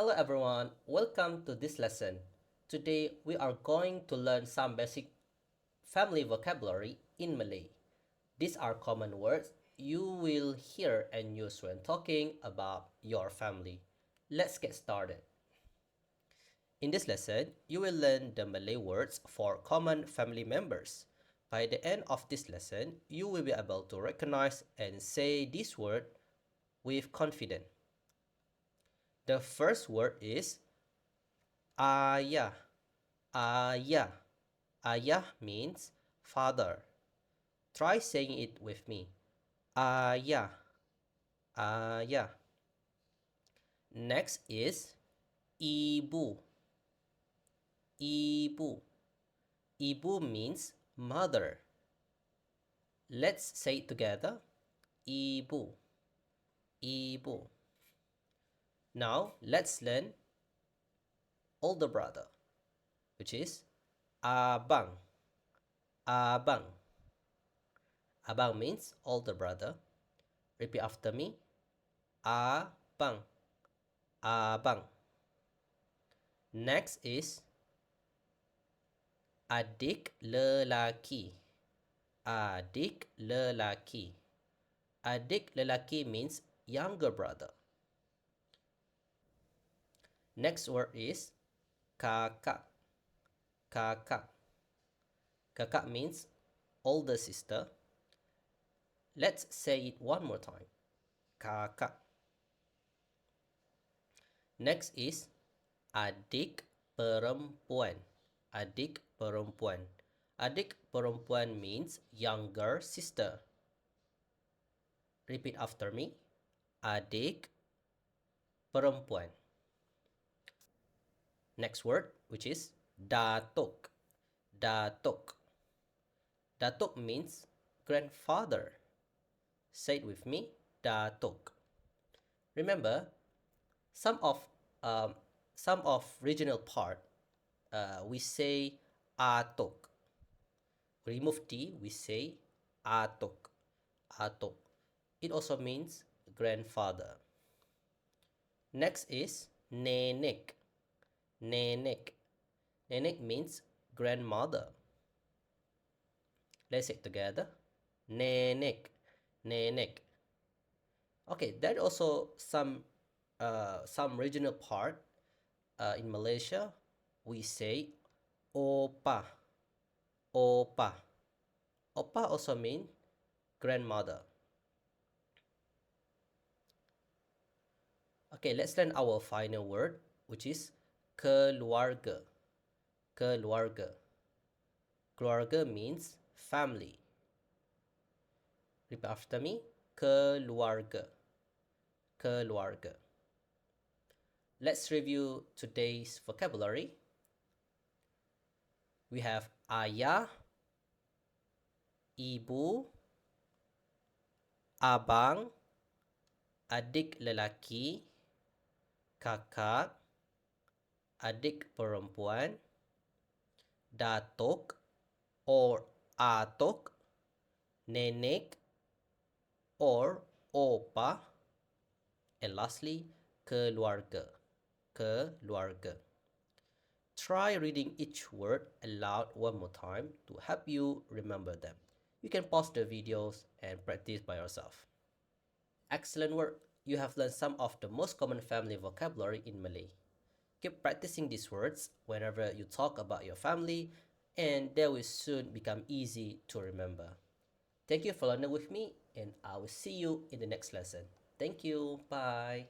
Hello everyone, welcome to this lesson. Today we are going to learn some basic family vocabulary in Malay. These are common words you will hear and use when talking about your family. Let's get started. In this lesson, you will learn the Malay words for common family members. By the end of this lesson, you will be able to recognize and say this word with confidence. The first word is Ayah. Ayah. Ayah means father. Try saying it with me. Ayah. Ayah. Next is Ibu. Ibu. Ibu means mother. Let's say it together. Ibu. Ibu. Now let's learn older brother, which is Abang. Abang. Abang means older brother. Repeat after me. Abang. Abang. Next is Adik lelaki. Adik lelaki. Adik lelaki means younger brother. Next word is Kakak. Kakak. Kakak means older sister. Let's say it one more time. Kakak. Next is adik perempuan. Adik perempuan. Adik perempuan means younger sister. Repeat after me. Adik perempuan. Next word, which is Datuk. Datuk. Datuk means grandfather. Say it with me. Datuk. Remember, some of regional part, we say Atuk. Remove T, we say Atuk. Atuk. It also means grandfather. Next is Nenek. Nenek. Nenek means grandmother. Let's say it together. Nenek. Nenek. Okay, there are also some regional part in Malaysia. We say Opa. Opa. Opa also means grandmother. Okay, let's learn our final word, which is Keluarga. Keluarga. Keluarga means family. Repeat after me. Keluarga. Keluarga. Let's review today's vocabulary. We have ayah, ibu, abang, adik lelaki, kakak, adik perempuan, datuk or atuk, nenek or opa, and lastly, keluarga. Keluarga. Try reading each word aloud one more time to help you remember them. You can pause the videos and practice by yourself. Excellent work! You have learned some of the most common family vocabulary in Malay. Keep practicing these words whenever you talk about your family, and they will soon become easy to remember. Thank you for learning with me, and I will see you in the next lesson. Thank you. Bye.